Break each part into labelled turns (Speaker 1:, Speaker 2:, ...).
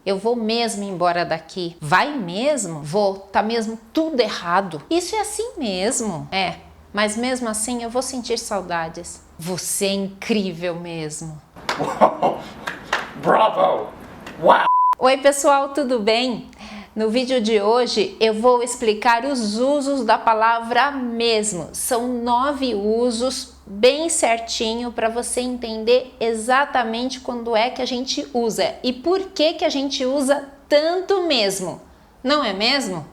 Speaker 1: Eu vou mesmo embora daqui. Vai mesmo? Vou. Tá mesmo tudo errado. Isso é assim mesmo. É, mas mesmo assim eu vou sentir saudades. Você é incrível mesmo.
Speaker 2: Bravo! Wow!
Speaker 1: Oi pessoal, tudo bem? No vídeo de hoje eu vou explicar os usos da palavra mesmo. São 9 usos bem certinho para você entender exatamente quando é que a gente usa e por que a gente usa tanto mesmo. Não é mesmo?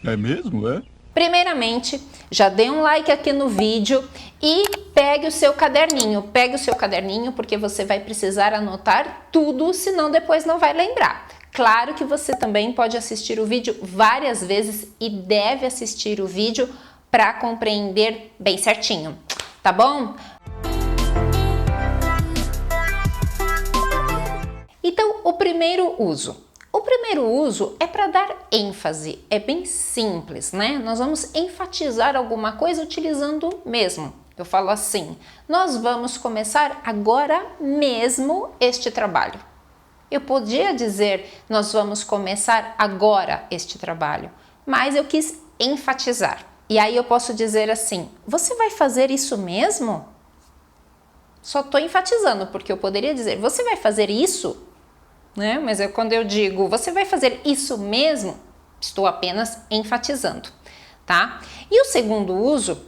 Speaker 3: É mesmo, é?
Speaker 1: Primeiramente, já dê um like aqui no vídeo e pegue o seu caderninho. Pegue o seu caderninho porque você vai precisar anotar tudo, senão depois não vai lembrar. Claro que você também pode assistir o vídeo várias vezes e deve assistir o vídeo para compreender bem certinho, tá bom? Então, o primeiro uso. O primeiro uso é para dar ênfase, é bem simples, né? Nós vamos enfatizar alguma coisa utilizando mesmo. Eu falo assim, nós vamos começar agora mesmo este trabalho. Eu podia dizer, nós vamos começar agora este trabalho, mas eu quis enfatizar. E aí eu posso dizer assim, você vai fazer isso mesmo? Só estou enfatizando, porque eu poderia dizer, você vai fazer isso? Né? Mas quando eu digo, você vai fazer isso mesmo? Estou apenas enfatizando, tá? E o segundo uso,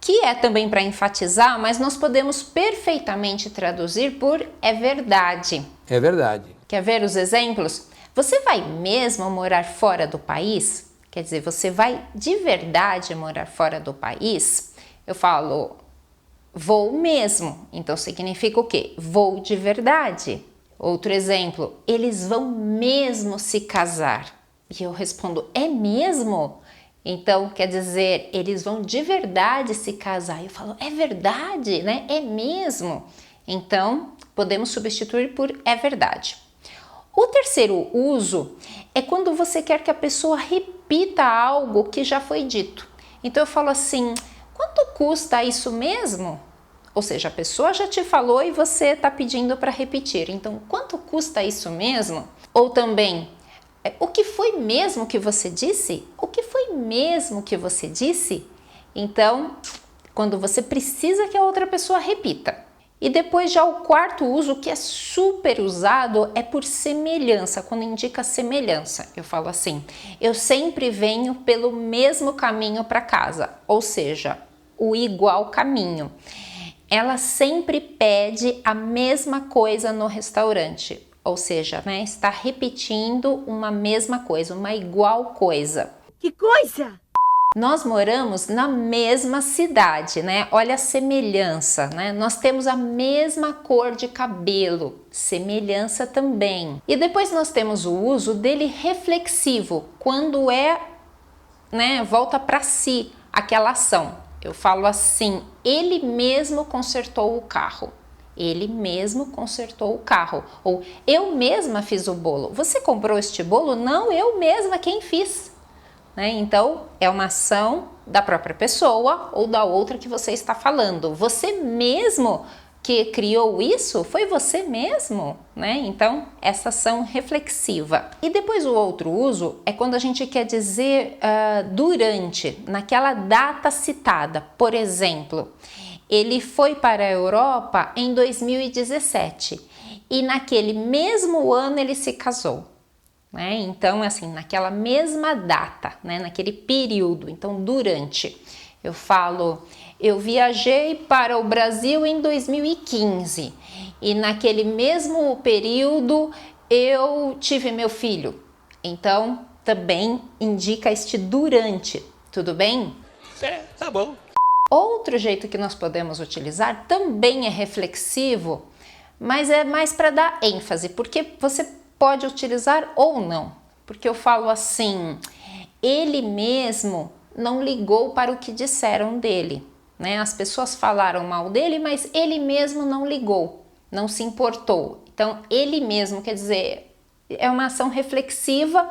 Speaker 1: que é também para enfatizar, mas nós podemos perfeitamente traduzir por é verdade.
Speaker 4: É verdade.
Speaker 1: Quer ver os exemplos? Você vai mesmo morar fora do país? Quer dizer, você vai de verdade morar fora do país? Eu falo, vou mesmo. Então significa o quê? Vou de verdade. Outro exemplo, eles vão mesmo se casar. E eu respondo, é mesmo? Então, quer dizer, eles vão de verdade se casar. Eu falo, é verdade, né? É mesmo. Então, podemos substituir por é verdade. O terceiro uso é quando você quer que a pessoa repita algo que já foi dito. Então, eu falo assim, quanto custa isso mesmo? Ou seja, a pessoa já te falou e você está pedindo para repetir. Então, quanto custa isso mesmo? Ou também, o que foi mesmo que você disse? O que foi mesmo que você disse? Então, quando você precisa que a outra pessoa repita. E depois já o quarto uso, que é super usado, é por semelhança, quando indica semelhança. Eu falo assim, eu sempre venho pelo mesmo caminho para casa, ou seja, o igual caminho. Ela sempre pede a mesma coisa no restaurante, ou seja, né, está repetindo uma mesma coisa, uma igual coisa.
Speaker 5: Que coisa!
Speaker 1: Nós moramos na mesma cidade, né? Olha a semelhança, né? Nós temos a mesma cor de cabelo, semelhança também. E depois nós temos o uso dele reflexivo, quando é, né, volta para si aquela ação. Eu falo assim, ele mesmo consertou o carro. Ele mesmo consertou o carro. Ou eu mesma fiz o bolo. Você comprou este bolo? Não, eu mesma quem fiz. Né? Então, é uma ação da própria pessoa ou da outra que você está falando. Você mesmo que criou isso? Foi você mesmo? Né? Então, essa ação reflexiva. E depois o outro uso é quando a gente quer dizer durante, naquela data citada. Por exemplo, ele foi para a Europa em 2017 e naquele mesmo ano ele se casou. Né? Então, assim, naquela mesma data, né? Naquele período, então durante. Eu falo, eu viajei para o Brasil em 2015 e naquele mesmo período eu tive meu filho. Então, também indica este durante, tudo bem?
Speaker 2: É, tá bom.
Speaker 1: Outro jeito que nós podemos utilizar também é reflexivo, mas é mais para dar ênfase, porque você pode utilizar ou não, porque eu falo assim, ele mesmo não ligou para o que disseram dele, né? As pessoas falaram mal dele, mas ele mesmo não ligou, não se importou. Então, ele mesmo, quer dizer, é uma ação reflexiva,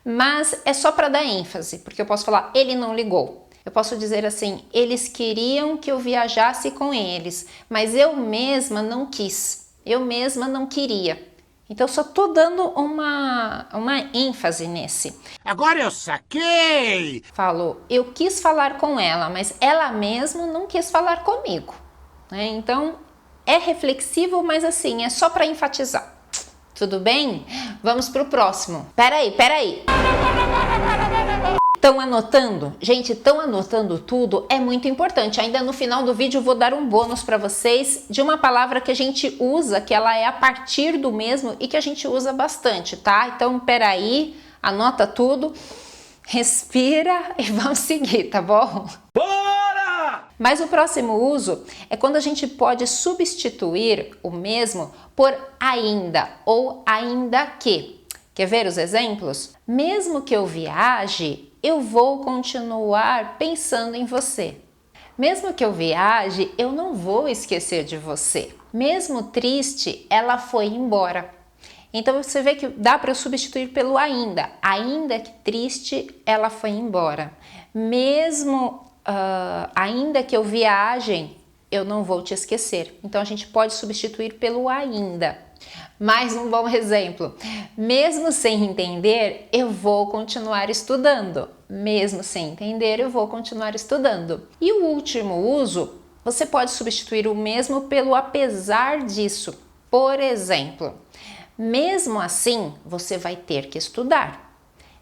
Speaker 1: mas é só para dar ênfase, porque eu posso falar, ele não ligou. Eu posso dizer assim, eles queriam que eu viajasse com eles, mas eu mesma não quis, eu mesma não queria. Então, só tô dando uma ênfase nesse.
Speaker 2: Agora eu saquei!
Speaker 1: Falo, eu quis falar com ela, mas ela mesma não quis falar comigo. Né? Então, é reflexivo, mas assim, é só para enfatizar. Tudo bem? Vamos pro próximo. Peraí. Estão anotando? Gente, estão anotando tudo? É muito importante. Ainda no final do vídeo eu vou dar um bônus para vocês de uma palavra que a gente usa, que ela é a partir do mesmo e que a gente usa bastante, tá? Então, peraí, anota tudo, respira e vamos seguir, tá bom?
Speaker 2: Bora!
Speaker 1: Mas o próximo uso é quando a gente pode substituir o mesmo por ainda ou ainda que. Quer ver os exemplos? Mesmo que eu viaje, eu vou continuar pensando em você. Mesmo que eu viaje, eu não vou esquecer de você. Mesmo triste, ela foi embora. Então você vê que dá para eu substituir pelo ainda. Ainda que triste, ela foi embora. Mesmo ainda que eu viaje, eu não vou te esquecer. Então a gente pode substituir pelo ainda. Mais um bom exemplo. Mesmo sem entender, eu vou continuar estudando. Mesmo sem entender, eu vou continuar estudando. E o último uso, você pode substituir o mesmo pelo apesar disso. Por exemplo, mesmo assim, você vai ter que estudar.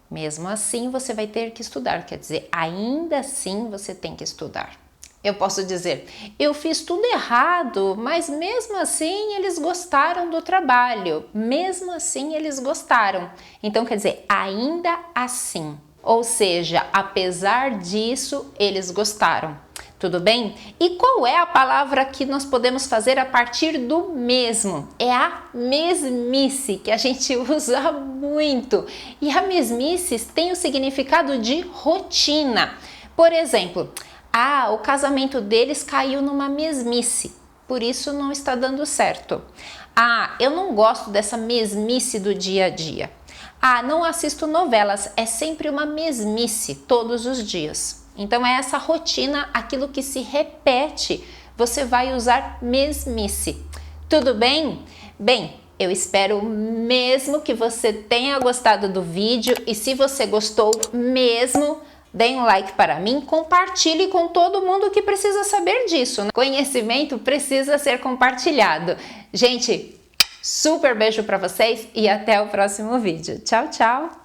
Speaker 1: Mesmo assim, você vai ter que estudar. Quer dizer, ainda assim, você tem que estudar. Eu posso dizer, eu fiz tudo errado, mas mesmo assim eles gostaram do trabalho. Mesmo assim eles gostaram. Então quer dizer, ainda assim. Ou seja, apesar disso, eles gostaram. Tudo bem? E qual é a palavra que nós podemos fazer a partir do mesmo? É a mesmice, que a gente usa muito. E a mesmice tem o significado de rotina. Por exemplo, o casamento deles caiu numa mesmice, por isso não está dando certo. Eu não gosto dessa mesmice do dia a dia. Não assisto novelas, é sempre uma mesmice todos os dias. Então é essa rotina, aquilo que se repete, você vai usar mesmice. Tudo bem? Bem, eu espero mesmo que você tenha gostado do vídeo e se você gostou mesmo, dê um like para mim, compartilhe com todo mundo que precisa saber disso, né? Conhecimento precisa ser compartilhado. Gente, super beijo para vocês e até o próximo vídeo. Tchau, tchau!